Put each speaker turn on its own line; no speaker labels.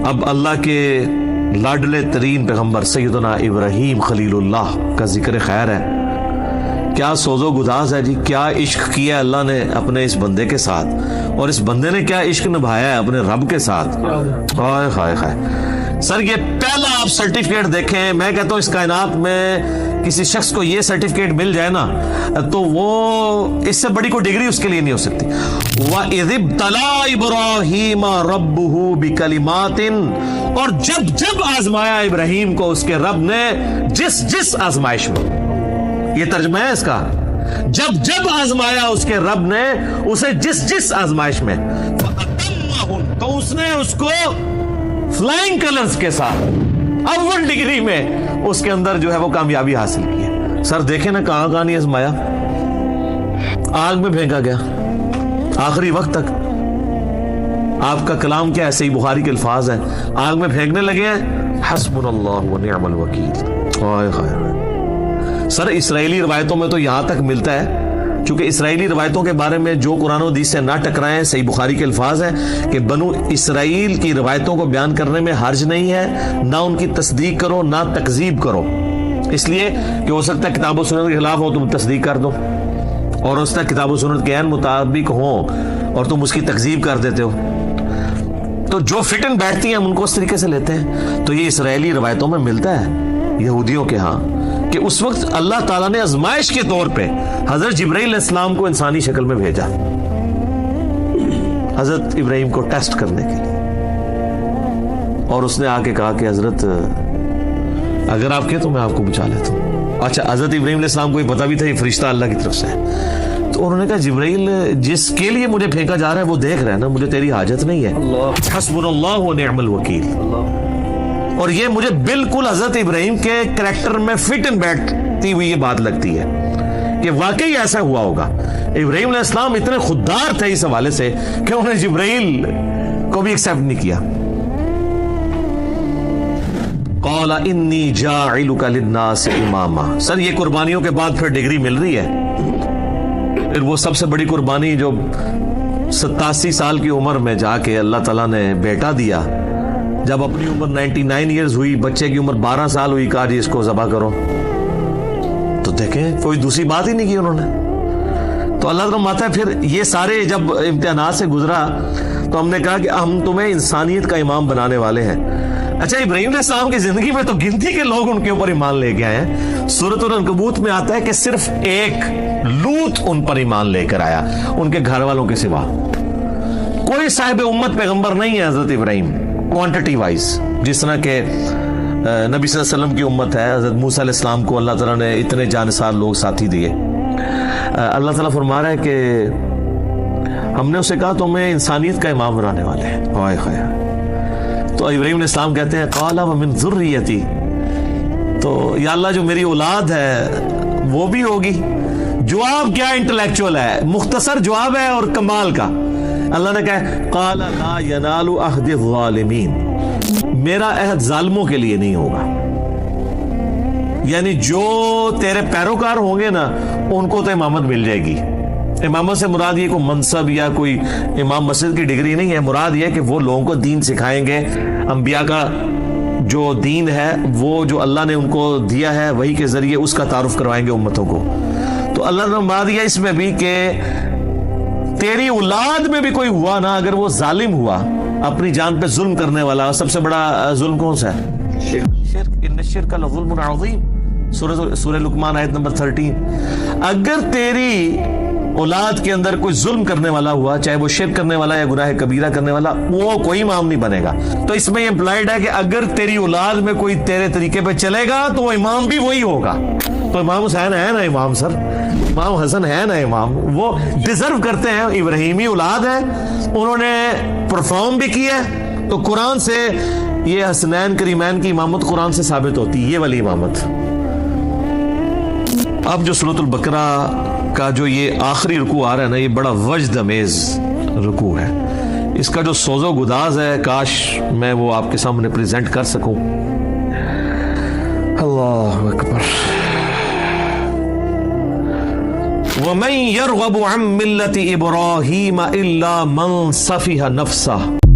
اب اللہ کے لاڈلے ترین پیغمبر سیدنا ابراہیم خلیل اللہ کا ذکر خیر ہے. کیا سوز و گداز ہے جی, کیا عشق کیا اللہ نے اپنے اس بندے کے ساتھ, اور اس بندے نے کیا عشق نبھایا ہے اپنے رب کے ساتھ. ہائے ہائے ہائے سر, یہ پہلا آپ سرٹیفکیٹ دیکھیں. میں کہتا ہوں اس کائنات میں کسی شخص کو یہ سرٹیفکیٹ مل جائے نا تو وہ اس سے بڑی کوئی ڈگری اس کے لیے نہیں ہو سکتی. وَإِذِ ابْتَلَىٰ إِبْرَاهِيمَ رَبُّهُ بِكَلِمَاتٍ, اور جب آزمایا ابراہیم کو اس کے رب نے جس آزمائش میں. یہ ترجمہ ہے اس کا, جب آزمایا اس کے رب نے اسے جس آزمائش میں, تو اس نے اس کو فلائنگ کلرز کے ساتھ اول ڈگری میں اس کے اندر جو ہے وہ کامیابی حاصل کی ہے. سر دیکھیں نا کہاں نہیں آزمایا, آگ میں پھینکا گیا آخری وقت تک. آپ کا کلام کیا ہے, صحیح بخاری کے الفاظ ہیں, آگ میں پھینکنے لگے ہیں حسبنا اللہ ونعم الوکیل. ہائے ہائے سر, اسرائیلی روایتوں میں تو یہاں تک ملتا ہے, چونکہ اسرائیلی روایتوں کے بارے میں جو قرآن و حدیث سے نہ ٹکرائیں, صحیح بخاری کے الفاظ ہیں کہ بنو اسرائیل کی روایتوں کو بیان کرنے میں حرج نہیں ہے, نہ ان کی تصدیق کرو نہ تکذیب کرو. اس لیے کہ ہو سکتا ہے کتاب و سنت کے خلاف ہو, تم تصدیق کر دو, اور ہو سکتا ہے کتاب و سنت کے عین مطابق ہوں اور تم اس کی تکذیب کر دیتے ہو. تو جو فٹ ان بیٹھتی ہیں ہم ان کو اس طریقے سے لیتے ہیں. تو یہ اسرائیلی روایتوں میں ملتا ہے یہودیوں کے ہاں کہ اس وقت اللہ تعالیٰ نے آزمائش کے طور پہ حضرت جبرائیل علیہ السلام کو انسانی شکل میں بھیجا حضرت ابراہیم کو ٹیسٹ کرنے کے لیے, اور اس نے آ کے کہا کہ حضرت اگر آپ کہیں تو میں آپ کو بچا لیتا ہوں. اچھا, حضرت ابراہیم علیہ السلام کو یہ پتا بھی تھا یہ فرشتہ اللہ کی طرف سے ہے, تو انہوں نے کہا جبرائیل جس کے لیے مجھے پھینکا جا رہا ہے وہ دیکھ رہا ہے نا, مجھے تیری حاجت نہیں ہے. حسبنا اللہ ونعم الوکیل. اور یہ مجھے بالکل حضرت ابراہیم کے کریکٹر میں فٹ ان بیٹھتی ہوئی یہ بات لگتی ہے کہ واقعی ایسا ہوا ہوگا. ابراہیم علیہ السلام اتنے خوددار تھے اس حوالے سے کہ انہوں نے جبرائیل کو بھی ایکسپٹ نہیں کیا. قال انی جاعلک للناس اماما. سر یہ قربانیوں کے بعد پھر ڈگری مل رہی ہے. پھر وہ سب سے بڑی قربانی جو 87 سال کی عمر میں جا کے اللہ تعالیٰ نے بیٹا دیا, جب اپنی عمر 99 ایئرز ہوئی, بچے کی عمر 12 سال ہوئی, کہا جی اس کو ذبح کرو. تو دیکھیں کوئی دوسری بات ہی نہیں کی انہوں نے. تو اللہ تعالیٰ ماتا ہے پھر یہ سارے جب امتحانات سے گزرا تو ہم نے کہا کہ ہم تمہیں انسانیت کا امام بنانے والے ہیں. اچھا, ابراہیم علیہ السلام کی زندگی میں تو گنتی کے لوگ ان کے اوپر ایمان لے کے آئے ہیں. سورۃ العنکبوت میں آتا ہے کہ صرف ایک لوط ان پر ایمان لے کر آیا, ان کے گھر والوں کے سوا. کوئی صاحب امت پیغمبر نہیں ہے حضرت ابراہیم کوانٹٹی وائز, جس طرح کہ نبی صلی اللہ علیہ وسلم کی امت ہے. حضرت موسیٰ علیہ السلام کو اللہ تعالیٰ نے اتنے جانثار لوگ ساتھی دیے. اللہ تعالیٰ فرما رہا ہے کہ ہم نے اسے کہا تو ہمیں انسانیت کا امام بنانے والے ہیں. ہائے ہائے. تو ابراہیم علیہ السلام کہتے ہیں قال ومن ذریتی, تو یا اللہ جو میری اولاد ہے وہ بھی ہوگی. جواب کیا انٹلیکچوئل ہے, مختصر جواب ہے اور کمال کا. اللہ نے کہا قال لا ینال عہد الظالمین, میرا عہد ظالموں کے لیے نہیں ہوگا. یعنی جو تیرے پیروکار ہوں گے نا ان کو تو امامت مل جائے گی. امامت سے مراد یہ کوئی منصب یا کوئی امام مسجد کی ڈگری نہیں ہے, مراد یہ کہ وہ لوگوں کو دین سکھائیں گے. انبیاء کا جو دین ہے وہ جو اللہ نے ان کو دیا ہے وہی کے ذریعے اس کا تعارف کروائیں گے امتوں کو. تو اللہ نے مراد دیا اس میں بھی کہ تیری اولاد میں بھی کوئی ہوا نا اگر وہ ظالم ہوا, اپنی جان پہ ظلم کرنے والا, سب سے بڑا ظلم کون سا ہے؟ شرک. ان الشرک لظلم عظیم, سورہ لقمان آیت نمبر 13. اگر تیری اولاد کے اندر کوئی ظلم کرنے والا ہوا, چاہے وہ شرک کرنے والا یا گناہ کبیرہ کرنے والا, وہ کوئی امام نہیں بنے گا. تو اس میں یہ امپلائڈ ہے کہ اگر تیری اولاد میں کوئی تیرے طریقے پہ چلے گا تو وہ امام بھی وہی ہوگا. تو امام حسین ہے نا امام, سر امام حسن ہے نا امام, وہ ڈیزرو کرتے ہیں. ابراہیمی اولاد ہے, انہوں نے پرفارم بھی کیا ہے. تو قرآن سے یہ حسنین کریمین کی امامت قرآن سے ثابت ہوتی ہے, یہ والی امامت. اب جو سورۃ البقرہ کا جو یہ آخری رکوع آ رہا ہے نا, یہ بڑا وجد امیز رکوع ہے. اس کا جو سوز و گداز ہے کاش میں وہ آپ کے سامنے پریزنٹ کر سکوں. اللہ اکبر. وَمَن يَرْغَبُ عَن مِّلَّةِ إِبْرَاهِيمَ إِلَّا مَن سَفِهَ نَفْسَهُ